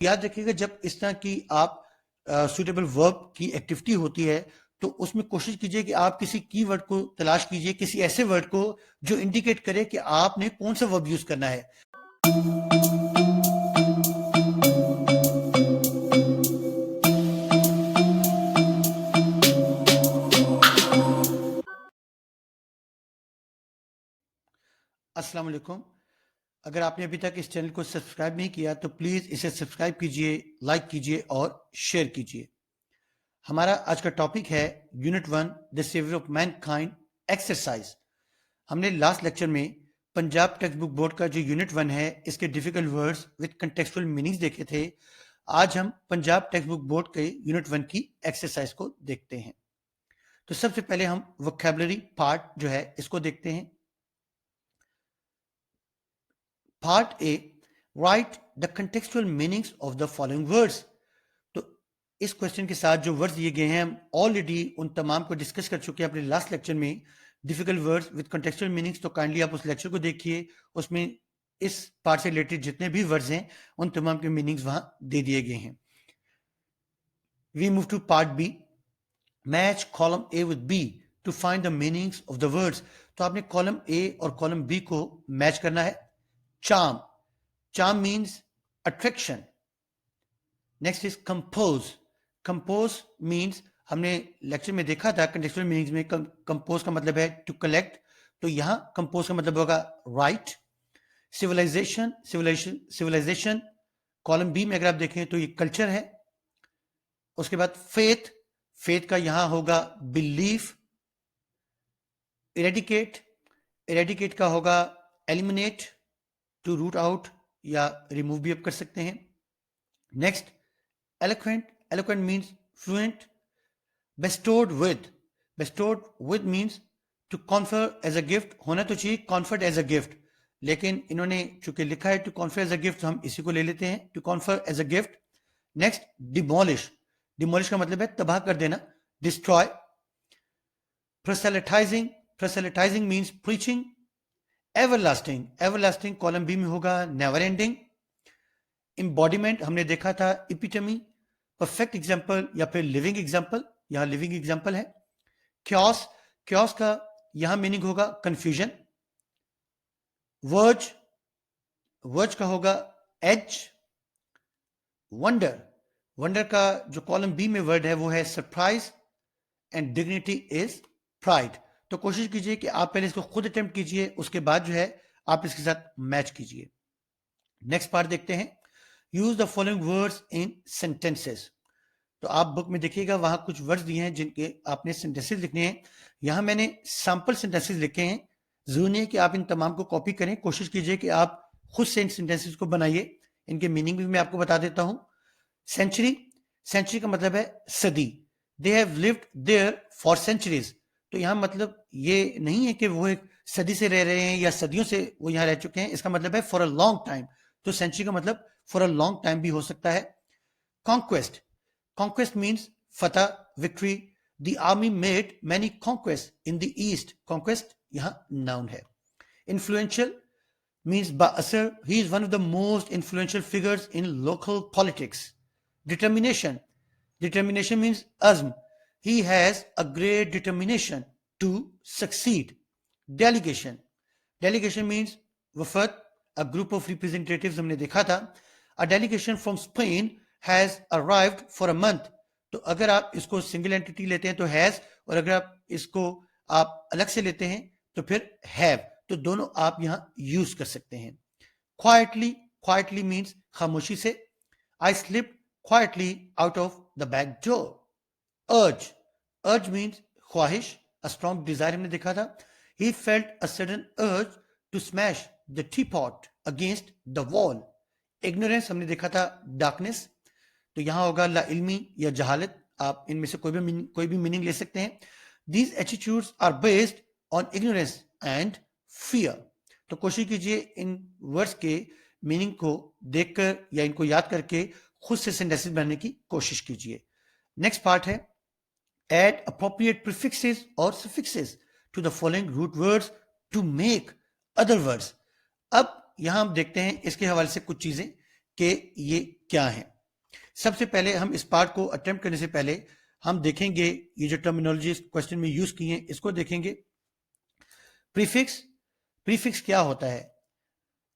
याद रखिएगा जब इस तरह की आप सुटेबल वर्ब की एक्टिविटी होती है तो उसमें कोशिश कीजिए कि आप किसी कीवर्ड को तलाश कीजिए, किसी ऐसे वर्ड को जो इंडिकेट करे कि आपने कौन सा वर्ब यूज करना है। अस्सलाम वालेकुम। अगर आपने अभी तक इस चैनल को सब्सक्राइब नहीं किया तो प्लीज इसे सब्सक्राइब कीजिए, लाइक कीजिए और शेयर कीजिए। हमारा आज का टॉपिक है unit 1 the saviour of mankind exercise. हमने लास्ट लेक्चर में पंजाब टेक्स्ट बुक बोर्ड का जो यूनिट 1 है इसके difficult words with contextual meanings देखे थे। आज हम पंजाब टेक्स्ट बुक बोर्ड के यूनिट 1 की एक्सरसाइज को देखते हैं। तो सबसे पहले हम वोकैबुलरी पार्ट जो है इसको देखते हैं। Part A, right the contextual meanings of the following words. तो इस क्वेश्चन के साथ जो वर्ड्स दिए गए हैं हम ऑलरेडी उन तमाम को डिस्कस कर चुके हैं अपने लास्ट लेक्चर में। Difficult words with contextual meanings, तो काइंडली आप उस लेक्चर को देखिए, उसमें इस पार्ट से रिलेटेड जितने भी वर्ड्स हैं उन तमाम के मीनिंग्स वहां दे दिए गए हैं। We move to part B, match column A with B to find the meanings of the words. तो आपने कॉलम ए और कॉलम बी को मैच करना है। charm, charm means attraction. next is compose, compose means हमने lecture में देखा था कंटेक्चुअल मीनिंग्स में कंपोज का मतलब है टू कलेक्ट, तो यहां कंपोज का मतलब होगा right. Civilisation, civilisation column B में अगर आप देखें तो ये कल्चर है। उसके बाद फेथ, फेथ का यहां होगा बिलीफ। इरेडिकेट, इरेडिकेट का होगा एलिमिनेट, टू रूट आउट या रिमूव भी आप कर सकते हैं। Next eloquent, eloquent means fluent. Bestowed with, bestowed with means to confer as a gift, होना तो चाहिए कॉन्फर्ड एज अ गिफ्ट, लेकिन इन्होंने चूंकि लिखा है to confer as a gift तो हम इसी को ले लेते हैं, to confer as a gift. Next demolish, demolish का मतलब है तबाह कर देना, destroy. Proselytizing, proselytizing means preaching. Everlasting, everlasting column B में होगा नेवर एंडिंग। एम्बॉडीमेंट हमने देखा था इपिटमी, परफेक्ट एग्जांपल या फिर लिविंग एग्जांपल, यहां लिविंग एग्जांपल है। क्योस, क्योस का यहां मीनिंग होगा कंफ्यूजन। वर्ज, वर्ज का होगा एज। वंडर, वंडर का जो कॉलम बी में वर्ड है वो है surprise. And dignity is pride. तो कोशिश कीजिए कि आप पहले इसको खुद अटेम्प्ट कीजिए, उसके बाद जो है आप इसके साथ मैच कीजिए। नेक्स्ट पार्ट देखते हैं, use the following words in sentences. तो आप बुक में देखिएगा वहां कुछ वर्ड्स दिए हैं जिनके आपने सेंटेंसेस लिखने हैं। यहां मैंने सैंपल सेंटेंसेस लिखे हैं, जरूरी नहीं कि आप इन तमाम को कॉपी करें, कोशिश कीजिए कि आप खुद से इन सेंटेंसेस को बनाइए। इनके मीनिंग भी मैं आपको बता देता हूं। सेंचुरी, सेंचुरी का मतलब है सदी। They have lived there for centuries, तो यहां मतलब ये नहीं है कि वो एक सदी से रह रहे हैं या सदियों से वो यहां रह चुके हैं, इसका मतलब है फॉर अ लॉन्ग टाइम। तो सेंचुरी का मतलब फॉर अ लॉन्ग टाइम भी हो सकता है। कॉन्क्वेस्ट, कॉन्क्वेस्ट मीन्स फतह, victory. The army made many conquest in the east, conquest यहां नाउन है। Influential means Ba'asar, he is one of the most influential figures in local politics. Determination, determination means azm, he has a great determination to succeed. Delegation, delegation means wafat, a group of representatives हमने देखा था। A delegation from Spain has arrived for a month, तो अगर आप इसको single entity लेते हैं तो हैज, और अगर आप इसको आप अलग से लेते हैं तो फिर हैव, तो दोनों आप यहां यूज कर सकते हैं। क्वाइटली, क्वाइटली मीन्स खामोशी से। I slip quietly out of the back door. Urge, urge means ख्वाहिश, अ स्ट्रॉन्ग डिजायर हमने देखा था। He felt a sudden urge to smash the teapot against the wall. Ignorance हमने देखा था darkness, तो यहां होगा ला इल्मी या जहालत, आप इनमें से कोई भी मीनिंग ले सकते हैं। These attitudes are based on ignorance and fear. तो कोशिश कीजिए इन वर्ड्स के मीनिंग को देखकर या इनको याद करके खुद से सेंटेंसेस बनाने की कोशिश कीजिए। नेक्स्ट पार्ट है, एड अप्रोप्रिएट प्रीफिक्सेस और suffixes to the following root words to make other words. अब यहां हम देखते हैं इसके हवाले से कुछ चीजें कि ये क्या है। सबसे पहले हम इस पार्ट को अटेम्प्ट करने से पहले हम देखेंगे ये जो टर्मिनोलॉजी क्वेश्चन में यूज की है इसको देखेंगे। प्रीफिक्स, प्रीफिक्स क्या होता है?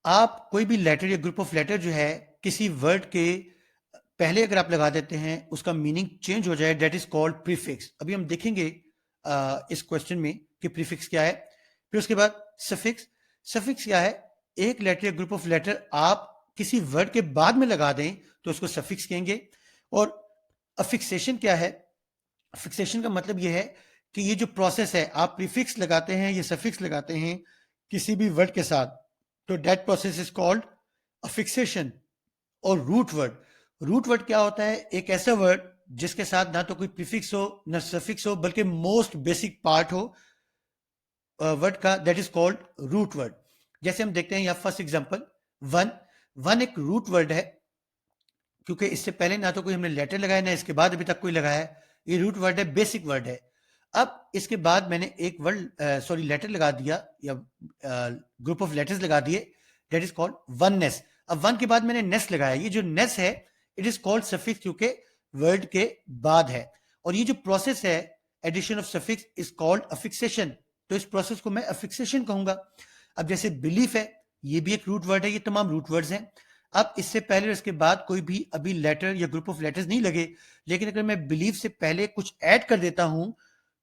आप कोई भी लेटर या ग्रुप ऑफ लेटर जो है किसी वर्ड के पहले अगर आप लगा देते हैं उसका मीनिंग चेंज हो जाए, दैट इज कॉल्ड प्रीफिक्स। अभी हम देखेंगे इस क्वेश्चन में कि प्रीफिक्स क्या है। फिर उसके बाद सफिक्स, सफिक्स क्या है? एक लेटर या ग्रुप ऑफ लेटर आप किसी वर्ड के बाद में लगा दें तो उसको सफिक्स कहेंगे। और अफिक्सेशन क्या है? फिक्सेशन का मतलब यह है कि ये जो प्रोसेस है, आप प्रीफिक्स लगाते हैं या सफिक्स लगाते हैं किसी भी वर्ड के साथ, तो दैट प्रोसेस इज कॉल्ड अफिक्सेशन। और रूट वर्ड, रूट वर्ड क्या होता है? एक ऐसा वर्ड जिसके साथ ना तो कोई प्रीफिक्स हो ना सफिक्स हो, बल्कि मोस्ट बेसिक पार्ट हो वर्ड का, that is called root word. जैसे हम देखते हैं यहाँ फर्स्ट एग्जांपल वन। वन एक रूट वर्ड है क्योंकि इससे पहले ना तो कोई हमने लेटर लगाया ना इसके बाद अभी तक कोई लगाया है। ये रूट वर्ड है, बेसिक वर्ड है। अब इसके बाद मैंने एक वर्ड लेटर लगा दिया या ग्रुप ऑफ लेटर्स लगा दिए, दैट इज कॉल्ड वननेस। अब वन के बाद मैंने नेस लगाया, ये जो नेस है इट इज कॉल्ड सफिक्स क्योंकि वर्ड के बाद है। और ये जो प्रोसेस है addition of suffix is called affixation, तो इस प्रोसेस को मैं अफिक्सेशन कहूंगा। अब जैसे बिलीफ है, ये भी एक रूट वर्ड है, ये तमाम रूट वर्ड्स हैं। अब इससे पहले और इसके बाद कोई भी अभी लेटर या ग्रुप ऑफ लेटर्स नहीं लगे, लेकिन अगर मैं बिलीव से पहले कुछ ऐड कर देता हूं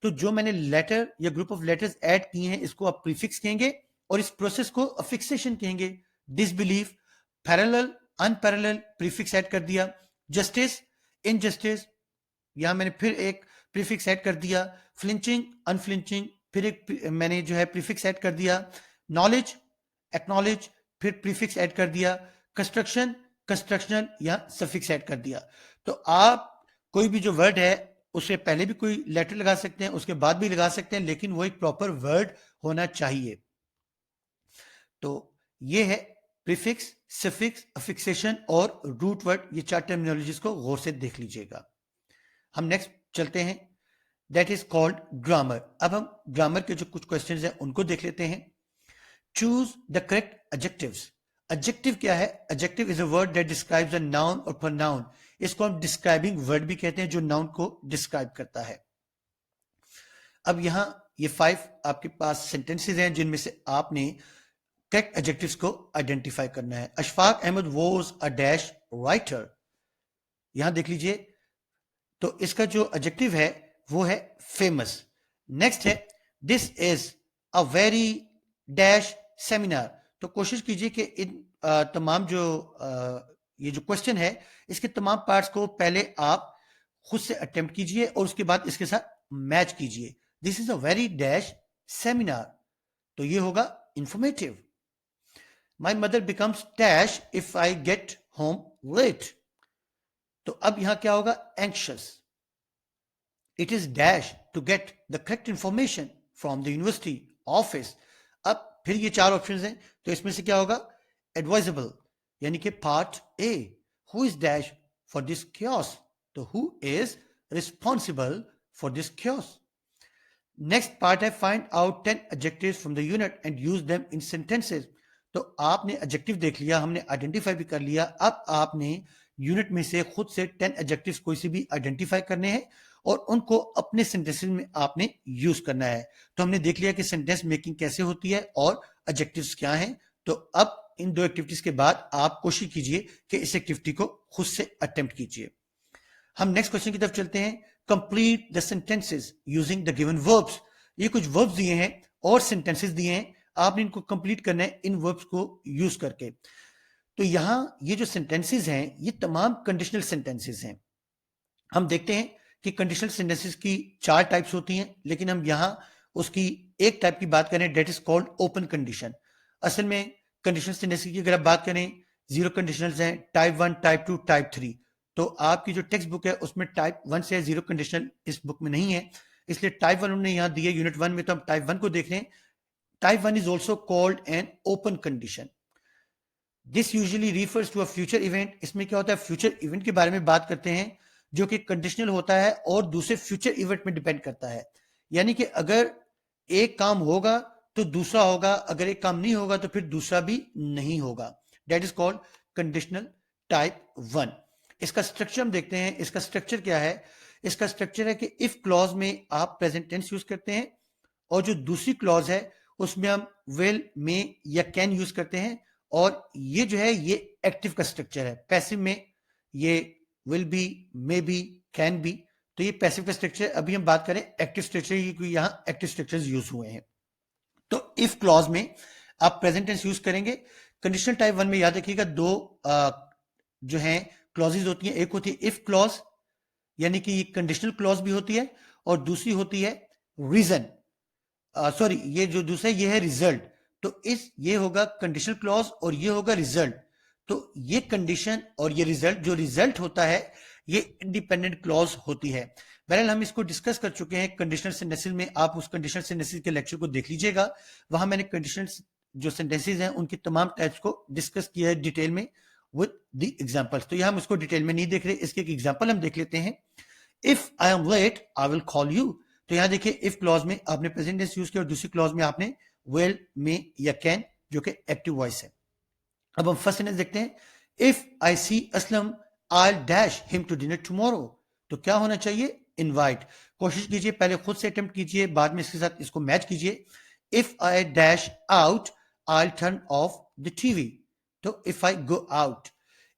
तो जो मैंने लेटर या ग्रुप ऑफ लेटर्स ऐड किए हैं इसको आप प्रीफिक्स कहेंगे और इस प्रोसेस को अफिक्सेशन कहेंगे। Disbelief, parallel, unparalleled, prefix add कर दिया। जस्टिस, इनजस्टिस, यहां मैंने फिर एक प्रीफिक्स ऐड कर दिया। फ्लिंचिंग, अनफ्लिंचिंग, फिर एक मैंने जो है प्रीफिक्स ऐड कर दिया। नॉलेज, एक्नॉलेज, फिर प्रीफिक्स ऐड कर दिया। कंस्ट्रक्शन, कंस्ट्रक्शनल, या सफिक्स ऐड कर दिया। तो आप कोई भी जो वर्ड है उससे पहले भी कोई लेटर लगा सकते हैं, उसके बाद भी लगा सकते हैं, लेकिन वो एक प्रॉपर वर्ड होना चाहिए। तो ये है प्रीफिक्स, सफिक्स, अफिक्सेशन और रूट वर्ड। ये चार टर्मिनोलॉजीज को गौर से देख लीजिएगा। हम नेक्स्ट चलते हैं, दैट इज कॉल्ड ग्रामर। अब हम ग्रामर के जो कुछ क्वेश्चंस हैं उनको देख लेते हैं। Choose the correct adjectives. Adjective क्या है? Adjective is a word that describes a noun और प्रोनाउन। इसको हम डिस्क्राइबिंग वर्ड भी कहते हैं जो नाउन को डिस्क्राइब करता है। अब यहां ये 5 आपके पास सेंटेंसेस हैं जिनमें से आपने करेक्ट एडजेक्टिव्स को आइडेंटिफाई करना है। Ashfaq Ahmed was a dash writer, यहां देख लीजिए। तो इसका जो एडजेक्टिव है वो है फेमस। नेक्स्ट है this is a very dash seminar. तो कोशिश कीजिए कि इन तमाम जो ये जो क्वेश्चन है इसके तमाम पार्ट्स को पहले आप खुद से अटेम्प्ट कीजिए और उसके बाद इसके साथ मैच कीजिए। This is a very dash seminar, तो ये होगा informative. My mother becomes dash if I get home late. तो अब यहां क्या होगा? Anxious. It is dash to get the correct information from the university office. अब फिर ये चार ऑप्शंस हैं, तो इसमें से क्या होगा? एडवाइजेबल, यानी कि part A. Who is dash for this chaos, तो who is responsible for this chaos. Next part है find out 10 adjectives from the unit and use them in sentences. तो आपने एडजेक्टिव देख लिया, हमने आइडेंटिफाई भी कर लिया। अब आपने यूनिट में से खुद से 10 एडजेक्टिव्स कोई से भी आइडेंटिफाई करने हैं और उनको अपने सेंटेंसेस में आपने यूज करना है। तो हमने देख लिया कि सेंटेंस मेकिंग कैसे होती है और एडजेक्टिव्स क्या हैं। तो अब इन दो एक्टिविटीज के बाद आप कोशिश कीजिए कि इस एक्टिविटी को खुद से अटेम्प्ट कीजिए। हम नेक्स्ट क्वेश्चन की तरफ चलते हैं। Complete the sentences using the given verbs. ये कुछ वर्ब्स दिए हैं और सेंटेंसेस दिए हैं, आपने इनको कंप्लीट करना है इन वर्ब्स को यूज करके। तो यहां ये जो सेंटेंसेस हैं ये तमाम कंडीशनल सेंटेंसेस हैं। हम देखते हैं कि कंडीशनल सेंटेंसेस की 4 टाइप्स होती हैं, लेकिन हम यहां उसकी एक टाइप की बात करें, that is called open condition. असल में कंडीशनल सेंटेंसेस की अगर आप बात करें, 0 कंडीशनल्स हैं, टाइप 1, टाइप 2, टाइप 3। तो आपकी जो टेक्स्ट बुक है उसमें टाइप 1 से 0 कंडीशनल इस बुक में नहीं है, इसलिए टाइप 1 उन्होंने यहां दी है यूनिट 1 में, तो हम टाइप 1 को देख रहे हैं। Type 1 is also called an open condition. This usually refers to a future event. इसमें क्या होता है? फ्यूचर इवेंट के बारे में बात करते हैं जो कि कंडीशनल होता है और दूसरे फ्यूचर इवेंट में डिपेंड करता है। यानी कि अगर एक काम होगा तो दूसरा होगा, अगर एक काम नहीं होगा तो फिर दूसरा भी नहीं होगा। That is called conditional type 1। इसका स्ट्रक्चर हम देखते हैं। इसका स्ट्रक्चर क्या है? इसका स्ट्रक्चर है कि इफ क्लॉज में आप प्रेजेंट टेंस यूज करते हैं और जो दूसरी क्लॉज है उसमें हम विल, मे या कैन यूज करते हैं, और ये जो है ये एक्टिव का स्ट्रक्चर है। पैसिव में ये will be, may be, can be, तो ये पैसिव का स्ट्रक्चर। अभी हम बात करें एक्टिव स्ट्रक्चर की, क्योंकि यहां एक्टिव स्ट्रक्चर्स यूज हुए हैं। तो इफ क्लॉज में आप प्रेजेंट टेंस यूज करेंगे। कंडीशनल टाइप 1 में याद रखिएगा दो जो है क्लॉजेज होती हैं। एक होती है इफ क्लॉज, यानी कि ये कंडीशनल क्लॉज भी होती है, और दूसरी होती है रीजन, सॉरी ये जो दूसरा ये है रिजल्ट। तो ये होगा कंडीशनल क्लॉज और ये होगा रिजल्ट। तो ये कंडीशन और ये रिजल्ट, जो रिजल्ट होता है ये इंडिपेंडेंट क्लॉज होती है। बहरहाल हम इसको डिस्कस कर चुके हैं कंडीशनल सेंटेंसेस में। आप उस कंडीशनल सेंटेंसेस के लेक्चर को देख लीजिएगा, वहां मैंने कंडीशनल जो सेंटेंसेस हैं उनकी तमाम टाइप्स को डिस्कस किया है डिटेल में विद द एग्जांपल्स। तो यहां हम उसको डिटेल में नहीं देख रहे, इसके एक एग्जांपल हम देख लेते हैं। If I am late I will call you. तो यहां देखिए इफ क्लॉज में आपने प्रेजेंट टेंस यूज किया और दूसरी क्लॉज में आपने विल, मे या कैन, जो कि एक्टिव वॉइस है। अब हम फर्स्ट सेंटेंस देखते हैं। If I see Aslam I dash him to dinner tomorrow. तो क्या होना चाहिए? इनवाइट। कोशिश कीजिए, पहले खुद से अटेम्प्ट कीजिए, बाद में इसके साथ इसको मैच कीजिए। If I dash out I turn off the TV. तो if I go out.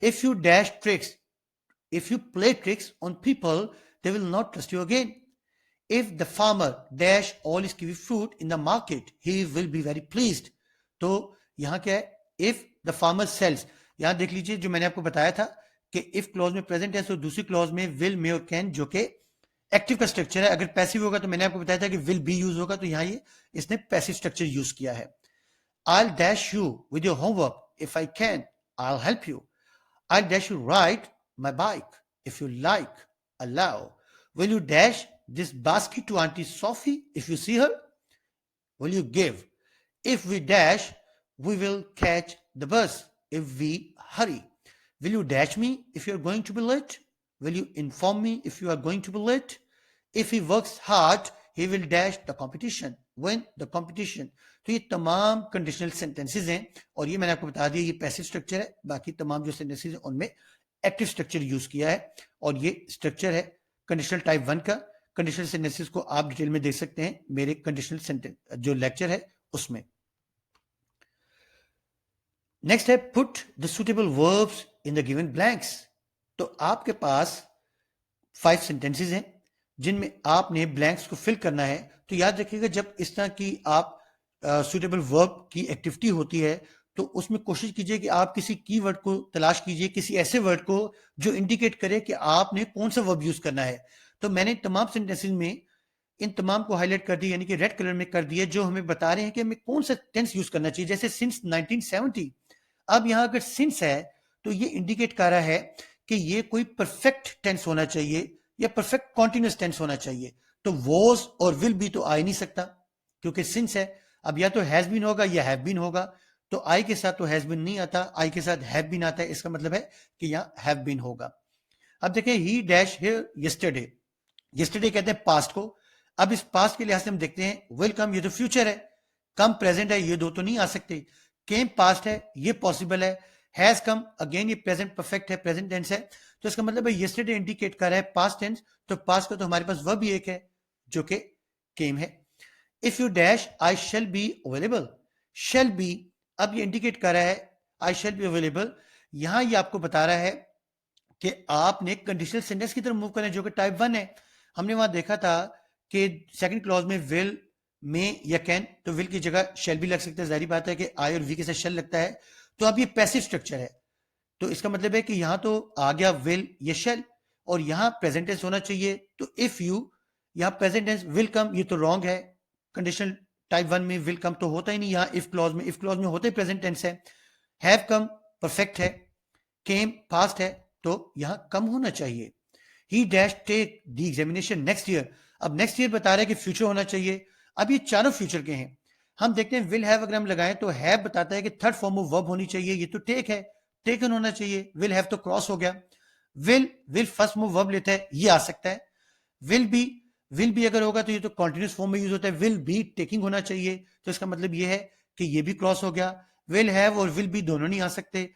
If you dash tricks, if you play tricks on people, they will not trust you again. If the farmer dash all his kiwi fruit in the market, he will be very pleased. तो यहां क्या है? If the farmer sells, यहां देख लीजिए जो मैंने आपको बताया था कि if क्लॉज में प्रेजेंट है, तो दूसरी क्लॉज में will, may और can, जो कि एक्टिव का स्ट्रक्चर है। अगर पैसिव होगा तो मैंने आपको बताया था कि will be यूज होगा, तो यहां ये इसने पैसिव स्ट्रक्चर यूज किया है। I'll dash you with your homework if I can. I'll help you. I'll dash you ride my bike if you like. Allow. Will you dash this basket to Auntie Sophie if you see her? Will you give? If we dash, we will catch the bus if we hurry. Will you dash me if you are going to be late? Will you inform me if you are going to be late? If he works hard, he will dash the competition, win the competition. तो ये तमाम conditional sentences हैं, और ये मैंने आपको बता दिया ये पैसिव स्ट्रक्चर है। बाकी तमाम जो सेंटेंसेस हैं उनमें एक्टिव स्ट्रक्चर यूज किया है, और ये स्ट्रक्चर है कंडीशनल टाइप 1 का। कंडीशनल सेंटेंसेस को आप डिटेल में देख सकते हैं मेरे कंडीशनल सेंटेंस जो लेक्चर है उसमें। नेक्स्ट है put the suitable verbs in the given blanks. तो आपके पास 5 सेंटेंसेस हैं जिनमें आपने ब्लैंक्स को फिल करना है। तो याद रखिएगा जब इस तरह की आप सुटेबल वर्ब की एक्टिविटी होती है तो उसमें कोशिश कीजिए कि आप किसी कीवर्ड को तलाश कीजिए, किसी ऐसे वर्ड को जो इंडिकेट करे कि आपने कौन सा वर्ब यूज करना है। तो मैंने तमाम सेंटेंसेस में इन तमाम को हाईलाइट कर दिया, यानी कि रेड कलर में कर दिया, जो हमें बता रहे हैं कि हमें कौन सा टेंस यूज करना चाहिए। जैसे सिंस 1970। अब यहां अगर सिंस है तो ये इंडिकेट कर रहा है कि ये कोई परफेक्ट टेंस होना चाहिए या परफेक्ट कॉन्टिन्यूस टेंस होना चाहिए। तो वॉज और विल भी तो आ ही नहीं सकता क्योंकि सिंस है। अब या तो हैज बीन होगा या हैव बीन होगा। तो आई के साथ तो हैज बीन नहीं आता, आई के साथ हैव बीन आता है। इसका मतलब है कि यहां हैव बीन होगा। अब देखिए ही डैश हियर यस्टरडे। यस्टरडे कहते हैं पास्ट को। अब इस पास्ट के लिहाज से हम देखते हैं विल कम, ये तो फ्यूचर है। कम प्रेजेंट है, ये दो तो नहीं आ सकते। केम पास्ट है, ये पॉसिबल है। हैज कम, अगेन ये प्रेजेंट परफेक्ट है, प्रेजेंट टेंस है। तो इसका मतलब है यस्टरडे इंडिकेट कर रहा है पास्ट टेंस, तो पास्ट का तो हमारे पास वर्ब भी एक है जो कि केम है। If you dash I shall be available. Shall be अब ये इंडिकेट कर रहा है आई शैल बी अवेलेबल। यहां ये आपको बता रहा है कि आपने कंडीशनल सेंटेंस की तरफ मूव करना है जो कि टाइप 1 है। हमने वहां देखा था कि सेकंड क्लॉज में विल, मे या कैन, तो विल की जगह शेल भी लग सकता है। जाहिर बात है कि आई और वी के साथ शेल लगता है। तो अब ये पैसिव स्ट्रक्चर है, तो इसका मतलब है कि यहां तो आ गया विल या शेल, और यहां प्रेजेंट टेंस होना चाहिए। तो इफ यू, यहां प्रेजेंट टेंस विल कम, ये तो रॉन्ग है। कंडीशनल टाइप 1 में विल कम तो होता ही नहीं। यहां इफ क्लॉज में होता ही प्रेजेंट टेंस है। हैव कम परफेक्ट है, केम पास्ट है, तो यहां कम होना चाहिए। He dash take the examination next year. अब नेक्स्ट ईयर बता रहा है कि फ्यूचर होना चाहिए। अब ये चारों फ्यूचर के हैं। हम देखते हैं विल हैव अगर हम लगाएं तो हैव बताता है कि थर्ड फॉर्म ऑफ वर्ब होनी चाहिए, ये तो टेक है, टेकन होना चाहिए। विल हैव तो क्रॉस हो गया। Will first form of verb लेता है, ये आ सकता है। विल बी अगर होगा तो ये तो कॉन्टिन्यूस फॉर्म में यूज होता है। विल बी टेकिंग होना चाहिए, तो इसका मतलब ये है कि ये भी क्रॉस हो गया। विल हैव और विल बी दोनों नहीं आ सकते।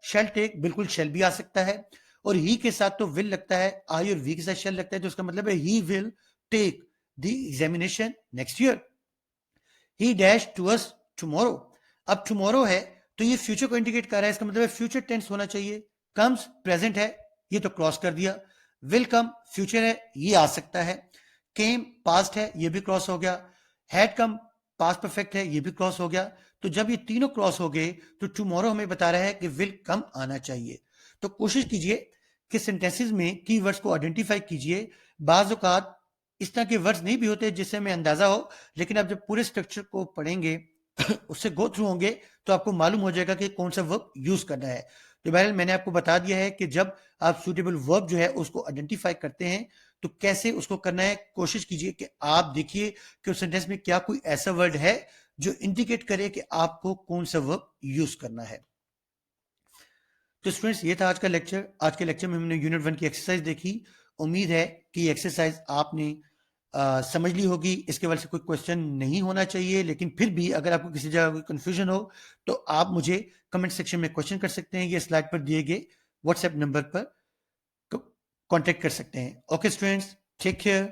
शेल टेक, बिल्कुल शेल भी आ सकता है, और ही के साथ तो विल लगता है, आई और वी के साथ शेल लगता है, तो उसका मतलब है he will take the examination next year. He dash to us tomorrow, अब टुमारो है तो ये फ्यूचर को इंडिकेट कर रहा है, इसका मतलब है फ्यूचर टेंस होना चाहिए। कम्स प्रेजेंट है, ये तो क्रॉस कर दिया। विल कम फ्यूचर है, ये आ सकता है। केम पास्ट है, ये भी क्रॉस हो गया। हैड कम पास्ट परफेक्ट है, ये भी क्रॉस हो गया। तो जब ये तीनों क्रॉस हो गए तो टुमारो हमें बता रहा है कि विल कम आना चाहिए। तो कोशिश कीजिए कि सेंटेंसेस में कीवर्ड्स को आइडेंटिफाई कीजिए। बाज औकात इस तरह के वर्ड्स नहीं भी होते जिससे हमें अंदाजा हो, लेकिन आप जब पूरे स्ट्रक्चर को पढ़ेंगे उससे गो थ्रू होंगे तो आपको मालूम हो जाएगा कि कौन सा वर्ब यूज करना है। तो बहरहाल मैंने आपको बता दिया है कि जब आप सुटेबल वर्ब जो है उसको आइडेंटिफाई करते हैं तो कैसे उसको करना है। कोशिश कीजिए कि आप देखिए कि उस सेंटेंस में क्या कोई ऐसा वर्ड है जो इंडिकेट करे कि आपको कौन सा वर्ब यूज करना है। तो स्टूडेंट्स, ये था आज का लेक्चर। आज के लेक्चर में हमने यूनिट 1 की एक्सरसाइज देखी। उम्मीद है कि एक्सरसाइज आपने समझ ली होगी। इसके वजह से कोई क्वेश्चन नहीं होना चाहिए, लेकिन फिर भी अगर आपको किसी जगह कोई कंफ्यूजन हो तो आप मुझे कमेंट सेक्शन में क्वेश्चन कर सकते हैं। ये स्लाइड पर दिए गए व्हाट्सएप नंबर पर कांटेक्ट कर सकते हैं। Okay students, take care.